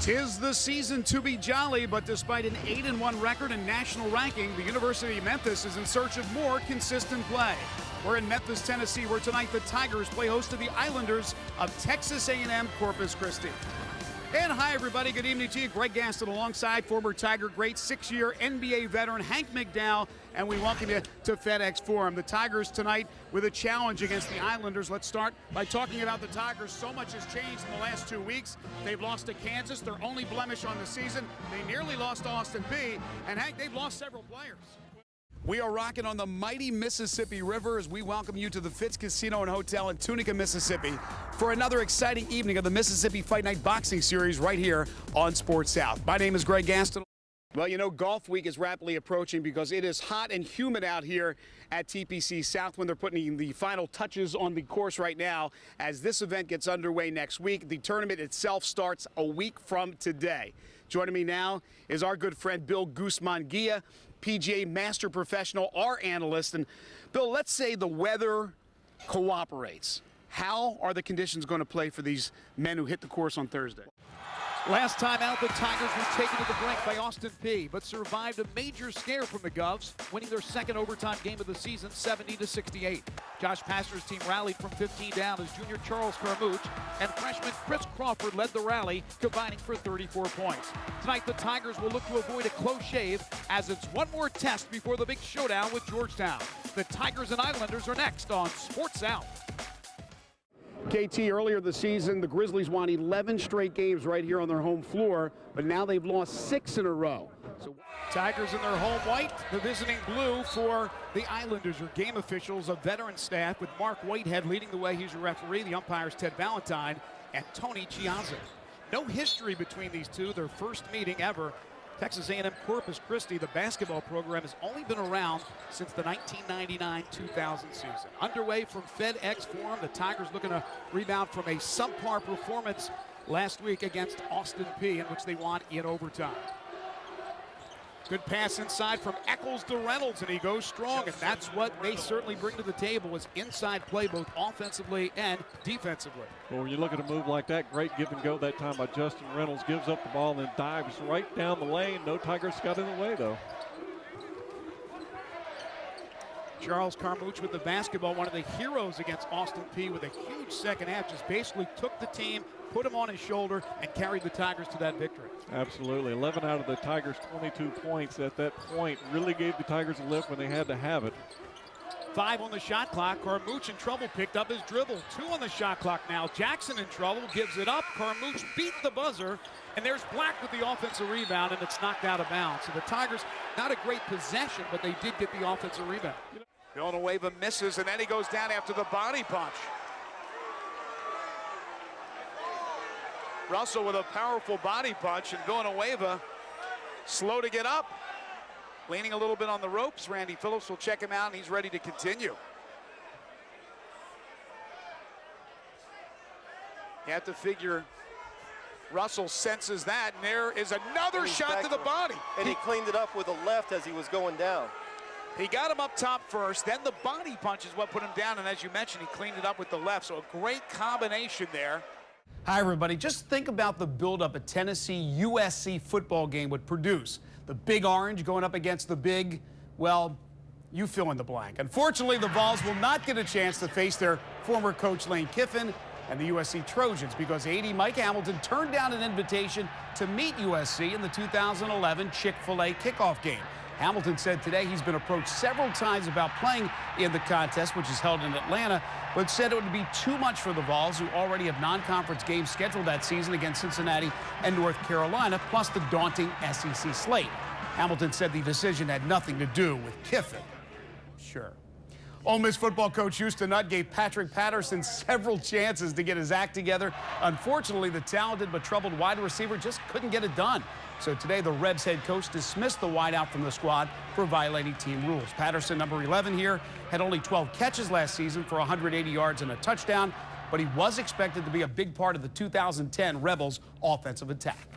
'Tis the season to be jolly, but despite an 8-1 record and national ranking, the University of Memphis is in search of more consistent play. We're in Memphis, Tennessee, where tonight the Tigers play host to the Islanders of Texas A&M Corpus Christi. And hi, everybody. Good evening to you. Greg Gaston alongside former Tiger great 6-year NBA veteran Hank McDowell, and we welcome you to FedEx Forum. The Tigers tonight with a challenge against the Islanders. Let's start by talking about the Tigers. So much has changed in the last 2 weeks. They've lost to Kansas, their only blemish on the season. They nearly lost to Austin Peay, and Hank, they've lost several players. We are rocking on the mighty Mississippi River as we welcome you to the Fitz Casino and Hotel in Tunica, Mississippi for another exciting evening of the Mississippi Fight Night Boxing Series right here on Sports South. My name is Greg Gaston. Well, you know, golf week is rapidly approaching because it is hot and humid out here at TPC South when they're putting the final touches on the course right now as this event gets underway next week. The tournament itself starts a week from today. Joining me now is our good friend Bill Guzman-Gia, PGA Master Professional, our analyst. And Bill, let's say the weather cooperates. How are the conditions going to play for these men who hit the course on Thursday? Last time out, the Tigers were taken to the brink by Austin Peay, but survived a major scare from the Govs, winning their second overtime game of the season, 70-68. Josh Pastner's team rallied from 15 down as junior Charles Carmouche and freshman Chris Crawford led the rally, combining for 34 points. Tonight, the Tigers will look to avoid a close shave as it's one more test before the big showdown with Georgetown. The Tigers and Islanders are next on Sports South. KT, earlier this season, the Grizzlies won 11 straight games right here on their home floor, but now they've lost 6 in a row. So Tigers in their home white, the visiting blue for the Islanders. Are game officials, a veteran staff with Mark Whitehead leading the way. He's your referee. The umpires Ted Valentine and Tony Chiazza. No history between these two, their first meeting ever. Texas A&M Corpus Christi, the basketball program, has only been around since the 1999-2000 season. Underway from FedEx Forum, the Tigers looking to rebound from a subpar performance last week against Austin Peay, in which they won in overtime. Good pass inside from Eccles to Reynolds, and he goes strong, and that's what they certainly bring to the table is inside play, both offensively and defensively. Well, when you look at a move like that, great give and go that time by Justin Reynolds. Gives up the ball and then dives right down the lane. No Tigers got in the way, though. Charles Carmouche with the basketball, one of the heroes against Austin Peay with a huge second half, just basically took the team, put him on his shoulder, and carried the Tigers to that victory. Absolutely. 11 out of the Tigers' 22 points at that point really gave the Tigers a lift when they had to have it. 5 on the shot clock. Carmouche in trouble, picked up his dribble. 2 on the shot clock now. Jackson in trouble, gives it up. Carmouche beat the buzzer, and there's Black with the offensive rebound, and it's knocked out of bounds. So the Tigers, not a great possession, but they did get the offensive rebound. Villanueva misses, and then he goes down after the body punch. Russell with a powerful body punch, and Villanueva slow to get up. Leaning a little bit on the ropes. Randy Phillips will check him out, and he's ready to continue. You have to figure Russell senses that, and there is another shot to the body. And he cleaned it up with a left as he was going down. He got him up top first, then the body punch is what put him down, and as you mentioned, he cleaned it up with the left, so a great combination there. Hi, everybody. Just think about the buildup a Tennessee-USC football game would produce. The Big Orange going up against the Big, well, you fill in the blank. Unfortunately, the Vols will not get a chance to face their former coach Lane Kiffin and the USC Trojans because AD Mike Hamilton turned down an invitation to meet USC in the 2011 Chick-fil-A kickoff game. Hamilton said today he's been approached several times about playing in the contest, which is held in Atlanta, but said it would be too much for the Vols, who already have non-conference games scheduled that season against Cincinnati and North Carolina, plus the daunting SEC slate. Hamilton said the decision had nothing to do with Kiffin. Sure. Ole Miss football coach Houston Nutt gave Patrick Patterson several chances to get his act together. Unfortunately, the talented but troubled wide receiver just couldn't get it done. So today, the Rebs head coach dismissed the wideout from the squad for violating team rules. Patterson, number 11 here, had only 12 catches last season for 180 yards and a touchdown, but he was expected to be a big part of the 2010 Rebels offensive attack.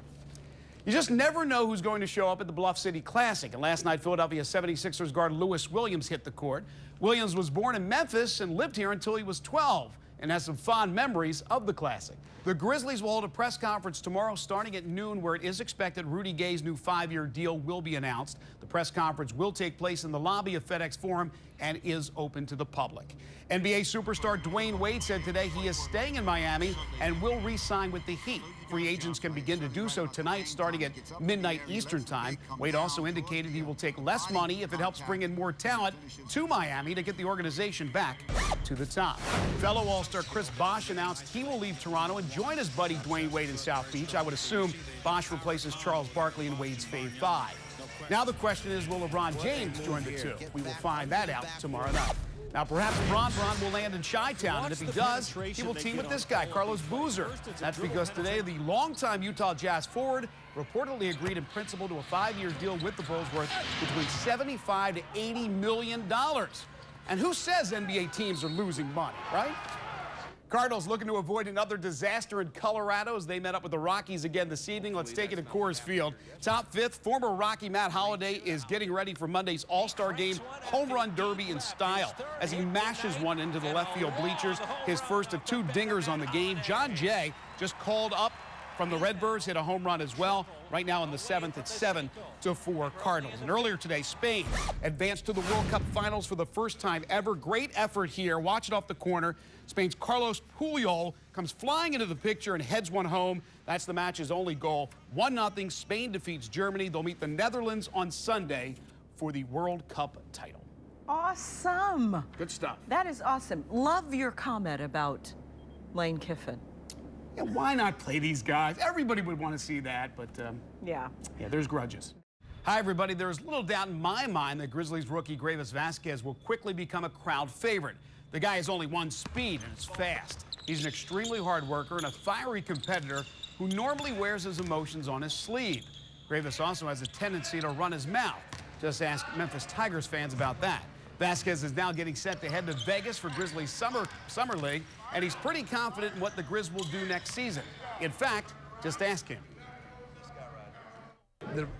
You just never know who's going to show up at the Bluff City Classic. And last night, Philadelphia 76ers guard Lewis Williams hit the court. Williams was born in Memphis and lived here until he was 12. and has some fond memories of the Classic. The Grizzlies will hold a press conference tomorrow starting at noon, where it is expected Rudy Gay's new 5-year deal will be announced. The press conference will take place in the lobby of FedEx Forum and is open to the public. NBA superstar Dwayne Wade said today he is staying in Miami and will re-sign with the Heat. Free agents can begin to do so tonight starting at midnight Eastern time. Wade also indicated he will take less money if it helps bring in more talent to Miami to get the organization back to the top. Fellow All-Star Chris Bosh announced he will leave Toronto and join his buddy Dwayne Wade in South Beach. I would assume Bosh replaces Charles Barkley in Wade's Fave 5. Now the question is, will LeBron James join the two? We will find that out tomorrow night. Now, perhaps Bron will land in Chi-Town, and if he does, he will team with this guy, Carlos Boozer. That's because today the longtime Utah Jazz forward reportedly agreed in principle to a 5-year deal with the Bulls worth between $75 to $80 million. And who says NBA teams are losing money, right? Cardinals looking to avoid another disaster in Colorado as they met up with the Rockies again this evening. Let's take it to Coors Field. Top fifth, former Rocky Matt Holliday is getting ready for Monday's All-Star Game home run derby in style as he mashes one into the left field bleachers, his first of 2 dingers on the game. John Jay just called up from the Redbirds, hit a home run as well. Right now in the 7th, it's 7-4 Cardinals. And earlier today, Spain advanced to the World Cup finals for the first time ever. Great effort here. Watch it off the corner. Spain's Carlos Puyol comes flying into the picture and heads one home. That's the match's only goal. 1-0. Spain defeats Germany. They'll meet the Netherlands on Sunday for the World Cup title. Awesome. Good stuff. That is awesome. Love your comment about Lane Kiffin. Yeah, why not play these guys? Everybody would want to see that, but yeah, there's grudges. Hi, everybody. There's little doubt in my mind that Grizzlies rookie Gravis Vasquez will quickly become a crowd favorite. The guy has only one speed, and it's fast. He's an extremely hard worker and a fiery competitor who normally wears his emotions on his sleeve. Gravis also has a tendency to run his mouth. Just ask Memphis Tigers fans about that. Vasquez is now getting set to head to Vegas for Grizzlies Summer League, and he's pretty confident in what the Grizz will do next season. In fact, just ask him.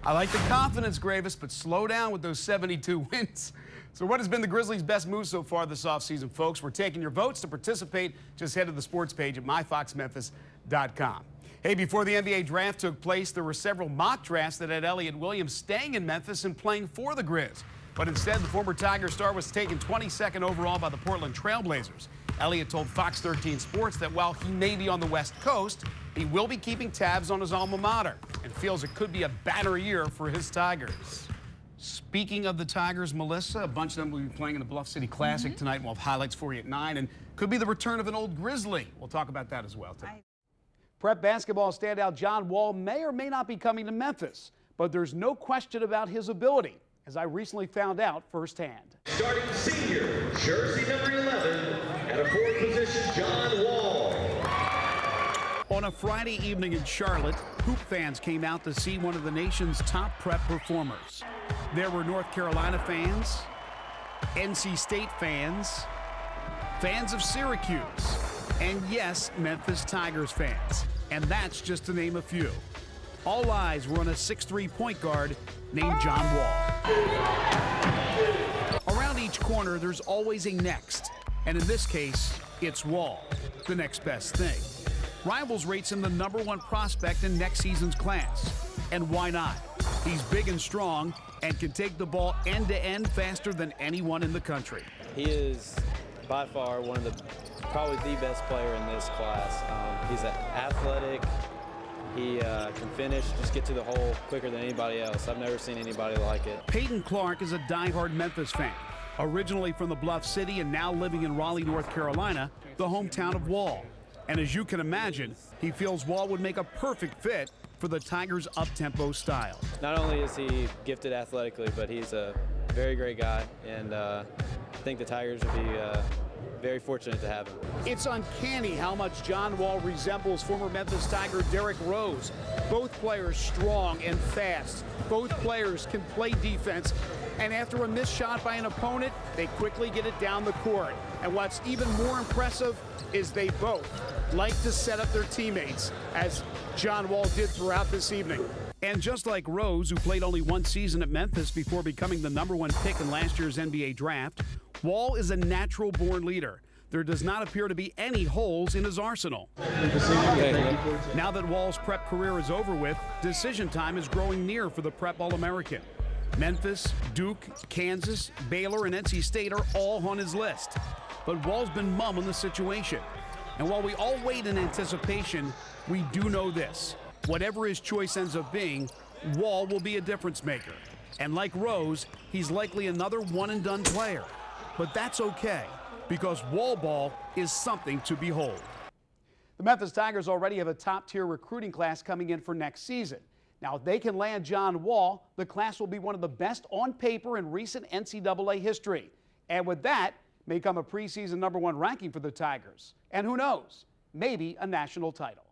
I like the confidence, Gravis, but slow down with those 72 wins. So what has been the Grizzlies' best move so far this offseason, folks? We're taking your votes. To participate, just head to the sports page at myfoxmemphis.com. Hey, before the NBA draft took place, there were several mock drafts that had Elliott Williams staying in Memphis and playing for the Grizz. But instead, the former Tiger star was taken 22nd overall by the Portland Trailblazers. Elliott told Fox 13 Sports that while he may be on the West Coast, he will be keeping tabs on his alma mater and feels it could be a banner year for his Tigers. Speaking of the Tigers, Melissa, a bunch of them will be playing in the Bluff City Classic tonight. We'll have highlights for you at 9, and could be the return of an old Grizzly. We'll talk about that as well, too. Prep basketball standout John Wall may or may not be coming to Memphis, but there's no question about his ability, as I recently found out firsthand. Starting senior, jersey number 11, at a forward position, John Wall. On a Friday evening in Charlotte, hoop fans came out to see one of the nation's top prep performers. There were North Carolina fans, NC State fans, fans of Syracuse, and yes, Memphis Tigers fans. And that's just to name a few. All eyes were on a 6'3" point guard named John Wall. Around each corner, there's always a next. And in this case, it's Wall, the next best thing. Rivals rates him the #1 prospect in next season's class. And why not? He's big and strong and can take the ball end to end faster than anyone in the country. He is by far one of the, probably the best player in this class. He's athletic. He can finish, just get to the hole quicker than anybody else. I've never seen anybody like it. Peyton Clark is a diehard Memphis fan. Originally from the Bluff City and now living in Raleigh, North Carolina, the hometown of Wall. And as you can imagine, he feels Wall would make a perfect fit for the Tigers' up-tempo style. Not only is he gifted athletically, but he's a very great guy, and I think the Tigers would be very fortunate to have him. It's uncanny how much John Wall resembles former Memphis Tiger Derrick Rose. Both players strong and fast. Both players can play defense, and after a missed shot by an opponent, they quickly get it down the court. And what's even more impressive is they both like to set up their teammates, as John Wall did throughout this evening. And just like Rose, who played only one season at Memphis before becoming the #1 pick in last year's NBA draft, Wall is a natural-born leader. there does not appear to be any holes in his arsenal. Now that Wall's prep career is over with, decision time is growing near for the prep All-American. Memphis, Duke, Kansas, Baylor, and NC State are all on his list. But Wall's been mum on the situation. And while we all wait in anticipation, we do know this. Whatever his choice ends up being, Wall will be a difference maker. And like Rose, he's likely another one-and-done player. But that's okay, because Wall ball is something to behold. The Memphis Tigers already have a top-tier recruiting class coming in for next season. Now, if they can land John Wall, the class will be one of the best on paper in recent NCAA history. And with that, may come a preseason #1 ranking for the Tigers. And who knows, maybe a national title.